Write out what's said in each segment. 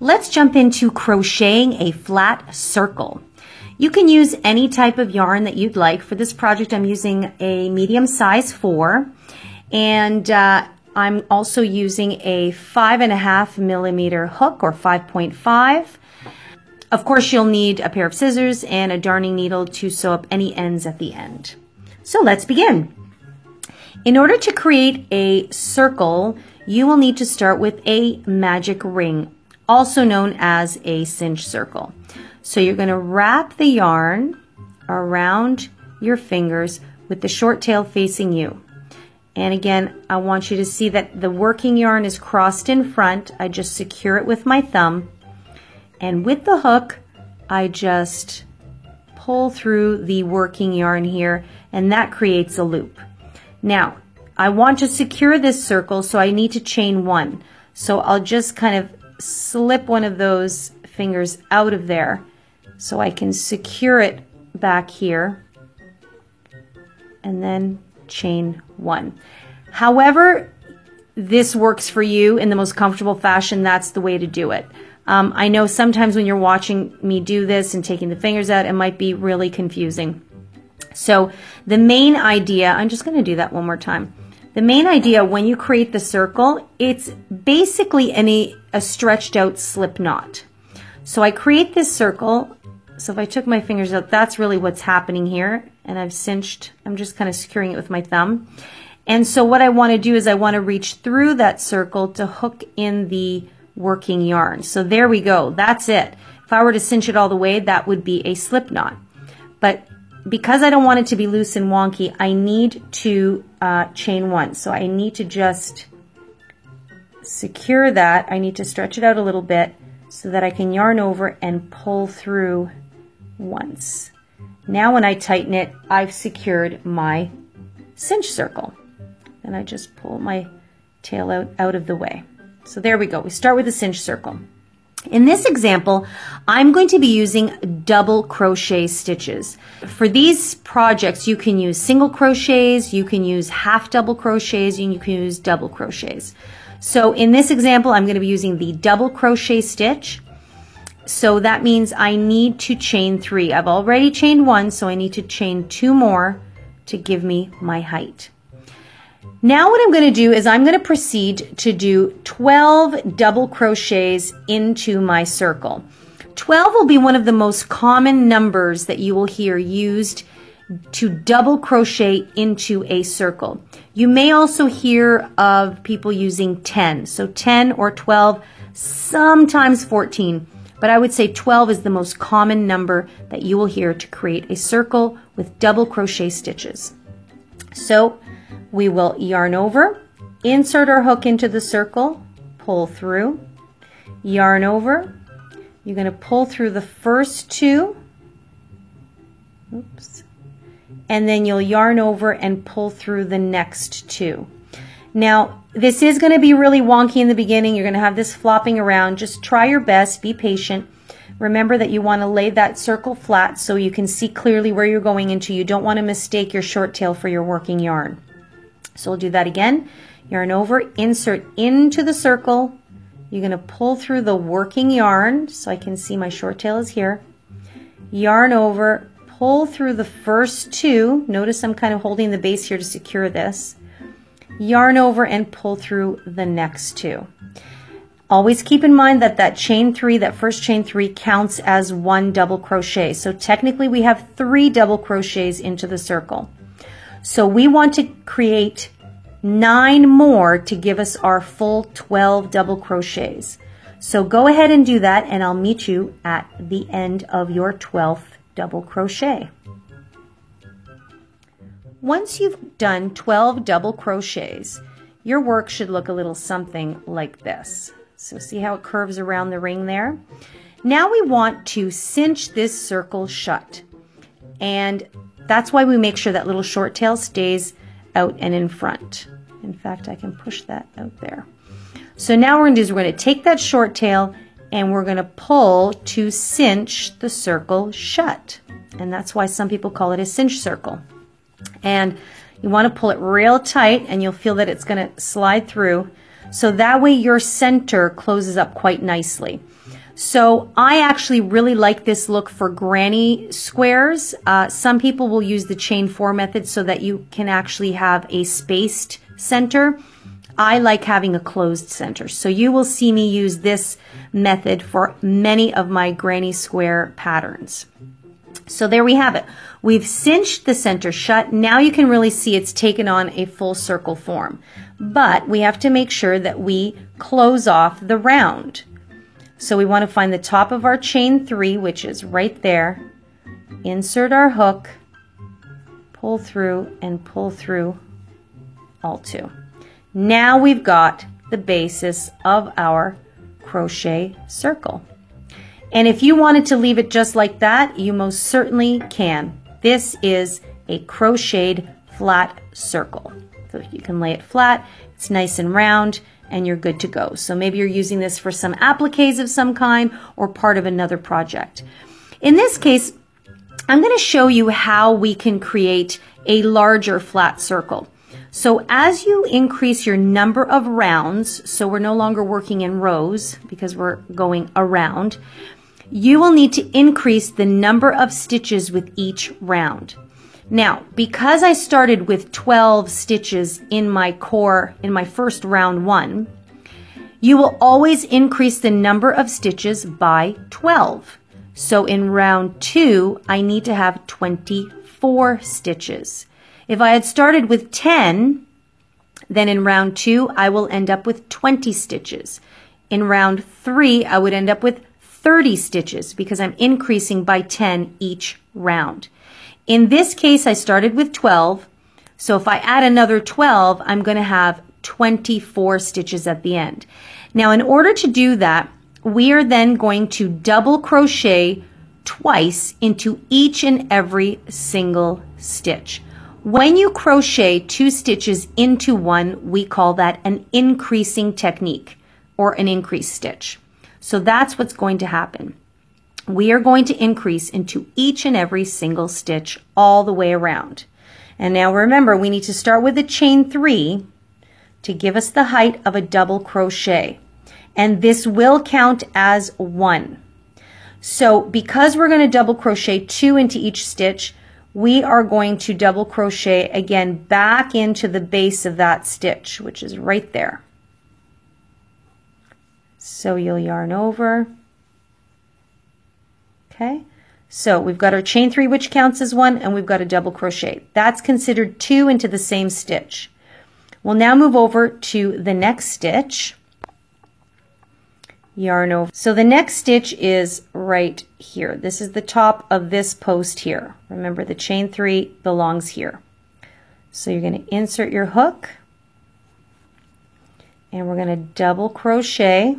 Let's jump into crocheting a flat circle. You can use any type of yarn that you'd like. For this project, I'm using a medium size 4, and I'm also using a 5.5 millimeter hook, or 5.5. Of course, you'll need a pair of scissors and a darning needle to sew up any ends at the end. So let's begin. In order to create a circle, you will need to start with a magic ring, also known as a cinch circle. So you're going to wrap the yarn around your fingers with the short tail facing you. And again, I want you to see that the working yarn is crossed in front. I just secure it with my thumb. And with the hook, I just pull through the working yarn here, and that creates a loop. Now, I want to secure this circle, so I need to chain 1. So I'll just kind of slip one of those fingers out of there so I can secure it back here, and then chain 1. However this works for you in the most comfortable fashion, that's the way to do it. I know sometimes when you're watching me do this and taking the fingers out, it might be really confusing. So the main idea, I'm just going to do that one more time. The main idea when you create the circle, it's basically a stretched out slip knot. So I create this circle. So if I took my fingers out, that's really what's happening here. And I've cinched, I'm just kind of securing it with my thumb. And so what I want to do is I want to reach through that circle to hook in the working yarn. So there we go. That's it. If I were to cinch it all the way, that would be a slip knot. But because I don't want it to be loose and wonky, I need to chain 1. So I need to just secure that. I need to stretch it out a little bit so that I can yarn over and pull through once. Now when I tighten it, I've secured my cinch circle. And I just pull my tail out of the way. So there we go. We start with a cinch circle. In this example, I'm going to be using double crochet stitches. For these projects, you can use single crochets, you can use half double crochets, and you can use double crochets. So in this example, I'm going to be using the double crochet stitch. So that means I need to chain 3. I've already chained 1, so I need to chain 2 more to give me my height. Now what I'm going to do is I'm going to proceed to do 12 double crochets into my circle. 12 will be one of the most common numbers that you will hear used to double crochet into a circle. You may also hear of people using 10. So 10 or 12, sometimes 14. But I would say 12 is the most common number that you will hear to create a circle with double crochet stitches. So we will yarn over, insert our hook into the circle, pull through, yarn over. You're going to pull through the first 2, oops, and then you'll yarn over and pull through the next 2. Now, this is going to be really wonky in the beginning. You're going to have this flopping around. Just try your best, be patient. Remember that you want to lay that circle flat so you can see clearly where you're going into. You don't want to mistake your short tail for your working yarn. So we'll do that again. Yarn over, insert into the circle. You're going to pull through the working yarn so I can see my short tail is here. Yarn over, pull through the first 2. Notice I'm kind of holding the base here to secure this. Yarn over and pull through the next 2. Always keep in mind that that chain 3, that first chain 3 counts as 1 double crochet. So technically we have 3 double crochets into the circle. So we want to create 9 more to give us our full 12 double crochets. So go ahead and do that, and I'll meet you at the end of your 12th double crochet. Once you've done 12 double crochets, your work should look a little something like this. So see how it curves around the ring there? Now we want to cinch this circle shut. And that's why we make sure that little short tail stays out and in front. In fact, I can push that out there. So now what we're going to do is we're going to take that short tail and we're going to pull to cinch the circle shut. And that's why some people call it a cinch circle. And you want to pull it real tight, and you'll feel that it's going to slide through. So that way your center closes up quite nicely. So I actually really like this look for granny squares. Some people will use the chain 4 method so that you can actually have a spaced center. I like having a closed center. So you will see me use this method for many of my granny square patterns. So there we have it. We've cinched the center shut. Now you can really see it's taken on a full circle form. But we have to make sure that we close off the round. So we want to find the top of our chain 3, which is right there. Insert our hook, pull through, and pull through all 2. Now we've got the basis of our crochet circle. And if you wanted to leave it just like that, you most certainly can. This is a crocheted flat circle. So you can lay it flat, it's nice and round, and you're good to go. So maybe you're using this for some appliques of some kind or part of another project. In this case, I'm going to show you how we can create a larger flat circle. So as you increase your number of rounds, so we're no longer working in rows because we're going around, you will need to increase the number of stitches with each round. Now, because I started with 12 stitches in my core in my first round 1, you will always increase the number of stitches by 12. So in round 2, I need to have 24 stitches. If I had started with 10, then in round 2, I will end up with 20 stitches. In round 3, I would end up with 30 stitches because I'm increasing by 10 each round. In this case, I started with 12. So if I add another 12, I'm going to have 24 stitches at the end. Now, in order to do that, we are then going to double crochet twice into each and every single stitch. When you crochet 2 stitches into one, we call that an increasing technique or an increase stitch. So that's what's going to happen. We are going to increase into each and every single stitch all the way around. And now remember, we need to start with a chain 3 to give us the height of a double crochet. And this will count as 1. So because we're going to double crochet 2 into each stitch, we are going to double crochet again back into the base of that stitch, which is right there. So you'll yarn over. Okay, so we've got our chain 3, which counts as 1, and we've got a double crochet. That's considered 2 into the same stitch. We'll now move over to the next stitch. Yarn over. So the next stitch is right here. This is the top of this post here. Remember, the chain 3 belongs here. So you're going to insert your hook, and we're going to double crochet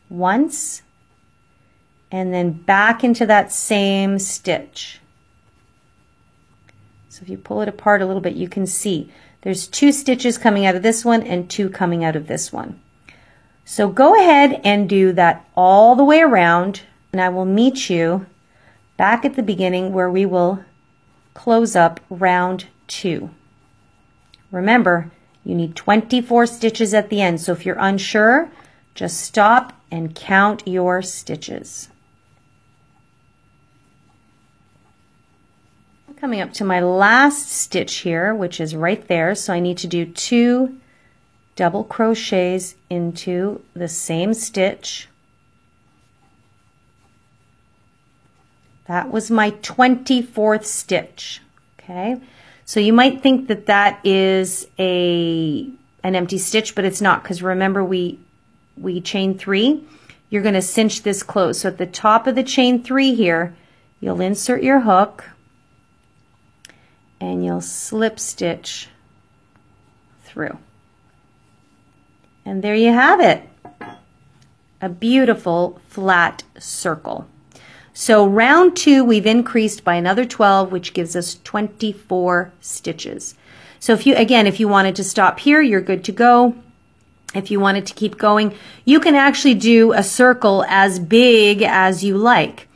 once, and then back into that same stitch. So if you pull it apart a little bit, you can see there's 2 stitches coming out of this one and 2 coming out of this one. So go ahead and do that all the way around, and I will meet you back at the beginning where we will close up round 2. Remember, you need 24 stitches at the end, so if you're unsure, just stop and count your stitches. Coming up to my last stitch here, which is right there, so I need to do 2 double crochets into the same stitch. That was my 24th stitch. Okay, so you might think that that is an empty stitch, but it's not, because remember we chain 3. You're going to cinch this close. So at the top of the chain 3 here, you'll insert your hook and you'll slip stitch through. And there you have it, a beautiful flat circle. So round 2, we've increased by another 12, which gives us 24 stitches. So if you wanted to stop here, you're good to go. If you wanted to keep going, you can actually do a circle as big as you like.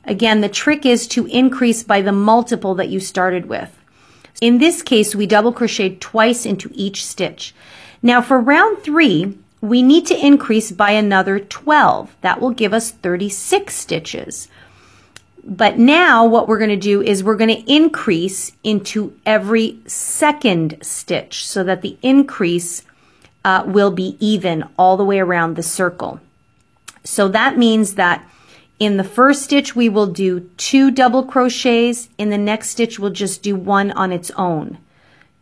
Again, the trick is to increase by the multiple that you started with. In this case, we double crocheted twice into each stitch. Now for round 3, we need to increase by another 12. That will give us 36 stitches. But now what we're going to do is we're going to increase into every second stitch so that the increase will be even all the way around the circle. So that means that in the first stitch we will do 2 double crochets. In the next stitch we'll just do 1 on its own.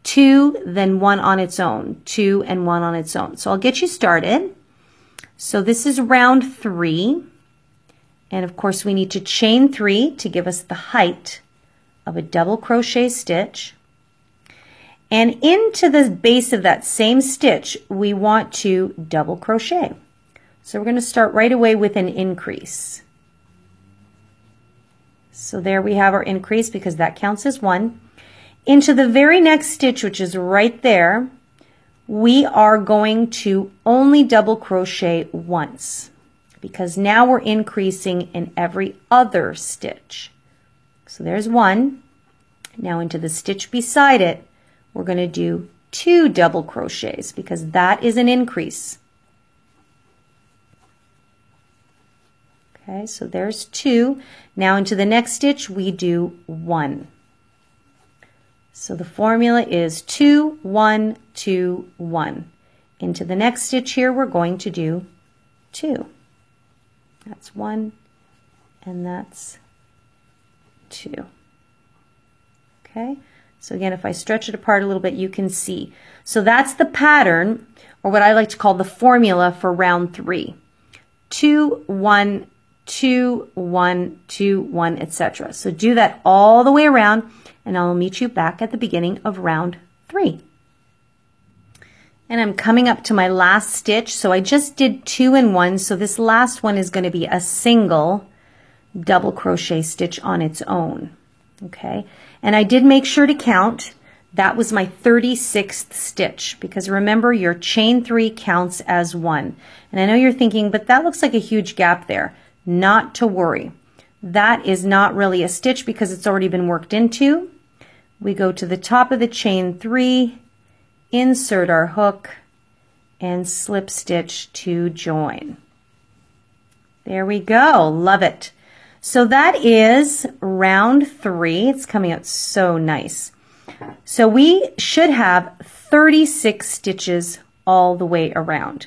2, then 1 on its own. 2 and 1 on its own. So I'll get you started. So this is round 3. And of course we need to chain 3 to give us the height of a double crochet stitch. And into the base of that same stitch, we want to double crochet. So we're going to start right away with an increase. So there we have our increase because that counts as 1. Into the very next stitch, which is right there, we are going to only double crochet once because now we're increasing in every other stitch. So there's 1. Now into the stitch beside it, we're going to do 2 double crochets because that is an increase. Okay, so there's 2. Now into the next stitch, we do 1. So the formula is 2, 1, 2, 1. Into the next stitch here, we're going to do 2. That's 1, and that's 2. Okay, so again, if I stretch it apart a little bit, you can see. So that's the pattern, or what I like to call the formula for round 3. 2, 1, 2, 1, 2, 1, etc. So do that all the way around, and I'll meet you back at the beginning of round 3. And I'm coming up to my last stitch, so I just did 2 and 1, so this last one is going to be a single double crochet stitch on its own. Okay, and I did make sure to count. That was my 36th stitch, because remember, your chain 3 counts as 1. And I know you're thinking, but that looks like a huge gap there. Not to worry. That is not really a stitch because it's already been worked into. We go to the top of the chain 3, insert our hook, and slip stitch to join. There we go. Love it. So that is round 3. It's coming out so nice. So we should have 36 stitches all the way around.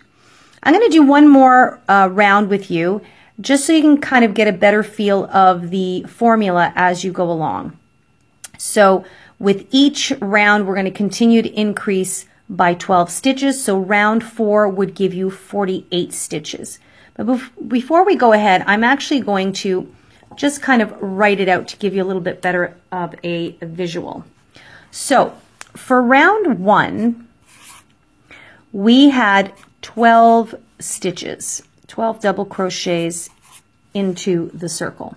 I'm going to do one more round with you, just so you can kind of get a better feel of the formula as you go along. So with each round, we're going to continue to increase by 12 stitches. So round 4 would give you 48 stitches. But before we go ahead, I'm actually going to just kind of write it out to give you a little bit better of a visual. So for round 1, we had 12 stitches, 12 double crochets into the circle.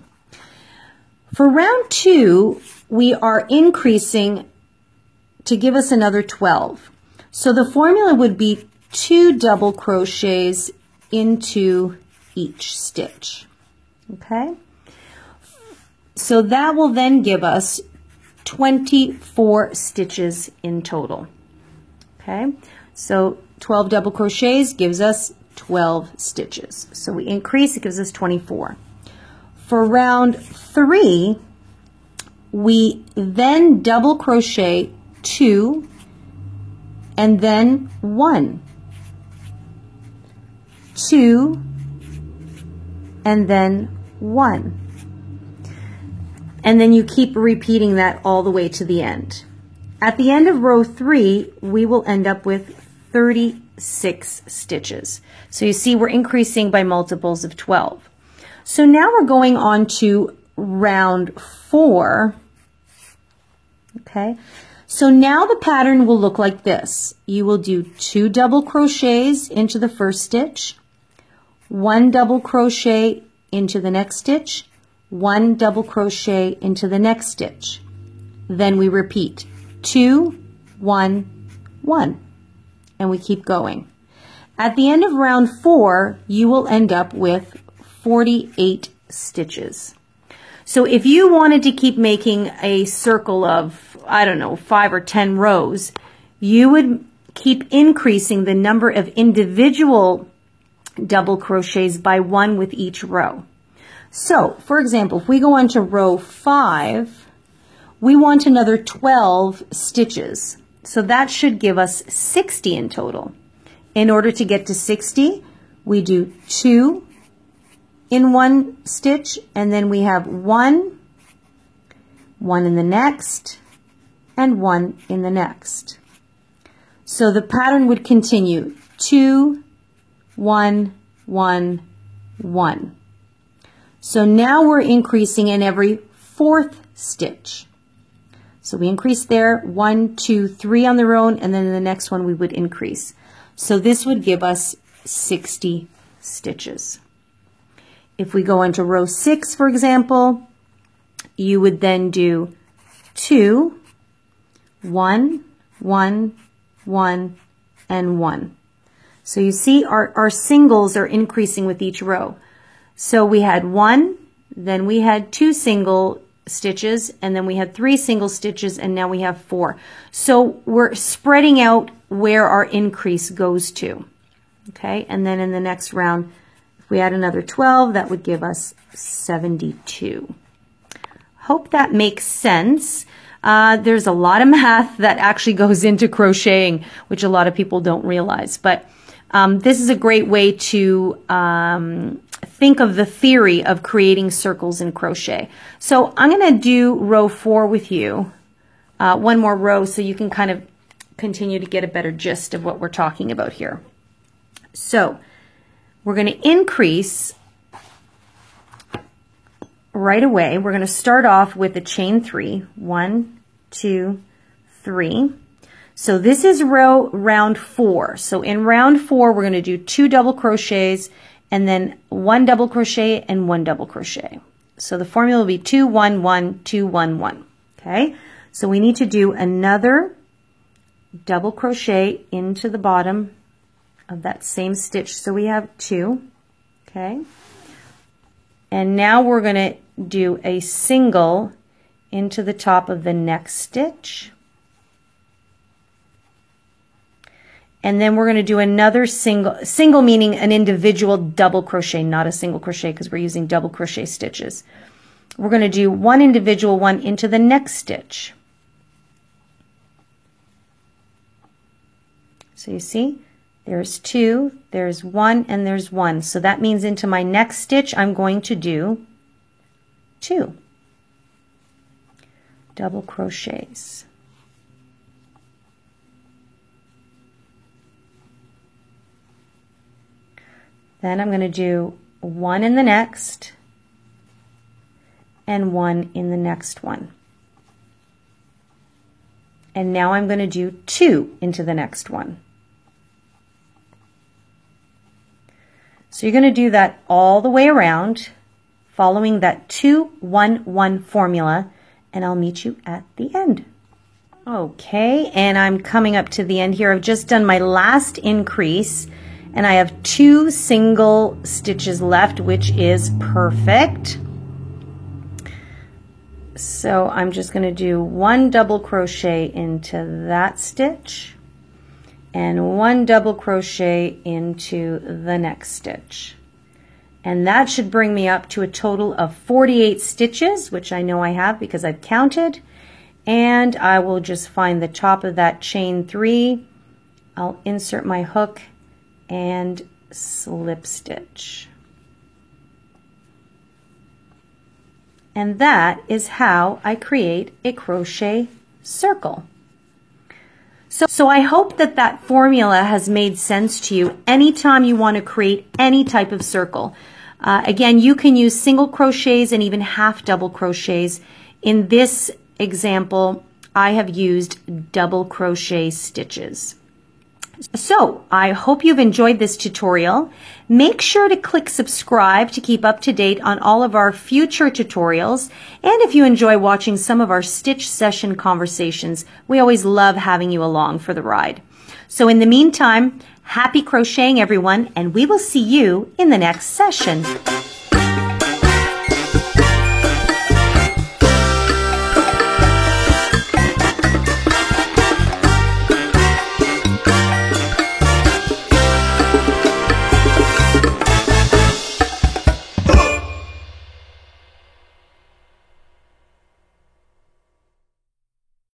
For round 2, we are increasing to give us another 12. So the formula would be 2 double crochets into each stitch. Okay? So that will then give us 24 stitches in total. Okay? So 12 double crochets gives us 12 stitches. So we increase, it gives us 24. For round 3, we then double crochet 2 and then 1, 2 and then 1. And then you keep repeating that all the way to the end. At the end of row 3, we will end up with 36 stitches. So you see we're increasing by multiples of 12. So now we're going on to round 4. Okay, so now the pattern will look like this. You will do 2 double crochets into the first stitch, 1 double crochet into the next stitch, 1 double crochet into the next stitch. Then we repeat 2, 1, 1, and we keep going. At the end of round 4, you will end up with 48 stitches. So if you wanted to keep making a circle of, I don't know, 5 or 10 rows, you would keep increasing the number of individual double crochets by 1 with each row. So, for example, if we go on to row 5, we want another 12 stitches. So that should give us 60 in total. In order to get to 60, we do 2 in one stitch, and then we have 1, 1 in the next, and 1 in the next. So the pattern would continue 2, 1, 1, 1. So now we're increasing in every 4th stitch. So we increase there, 1, 2, 3 on their own, and then in the next one we would increase. So this would give us 60 stitches. If we go into row 6, for example, you would then do 2, 1, 1, 1, and 1. So you see our singles are increasing with each row. So we had 1, then we had 2 single stitches, and then we had 3 single stitches, and now we have 4. So we're spreading out where our increase goes to. Okay, and then in the next round, if we add another 12, that would give us 72. Hope that makes sense. There's a lot of math that actually goes into crocheting, which a lot of people don't realize. But this is a great way to think of the theory of creating circles in crochet. So I'm going to do row 4 with you, one more row, so you can kind of continue to get a better gist of what we're talking about here. So we're going to increase right away. We're going to start off with a chain 3. 1, 2, 3. So this is round 4. So in round 4, we're going to do 2 double crochets and then 1 double crochet and 1 double crochet. So the formula will be 2, 1, 1, 2, 1, 1. Okay, so we need to do another double crochet into the bottom of that same stitch. So we have 2. Okay, and now we're going to do a single into the top of the next stitch. And then we're going to do another single meaning an individual double crochet, not a single crochet because we're using double crochet stitches. We're going to do one individual one into the next stitch. So you see, there's 2, there's 1, and there's 1. So that means into my next stitch, I'm going to do 2 double crochets. Then I'm going to do 1 in the next and 1 in the next one. And now I'm going to do 2 into the next one. So you're going to do that all the way around, following that 2, 1, 1 formula, and I'll meet you at the end. Okay, and I'm coming up to the end here. I've just done my last increase, and I have 2 single stitches left, which is perfect. So I'm just going to do 1 double crochet into that stitch and 1 double crochet into the next stitch. And that should bring me up to a total of 48 stitches, which I know I have because I've counted. And I will just find the top of that chain 3. I'll insert my hook and slip stitch. And that is how I create a crochet circle. So I hope that that formula has made sense to you anytime you want to create any type of circle. Again, you can use single crochets and even half double crochets. In this example, I have used double crochet stitches. So I hope you've enjoyed this tutorial. Make sure to click subscribe to keep up to date on all of our future tutorials. And if you enjoy watching some of our stitch session conversations, we always love having you along for the ride. So in the meantime, happy crocheting everyone, and we will see you in the next session.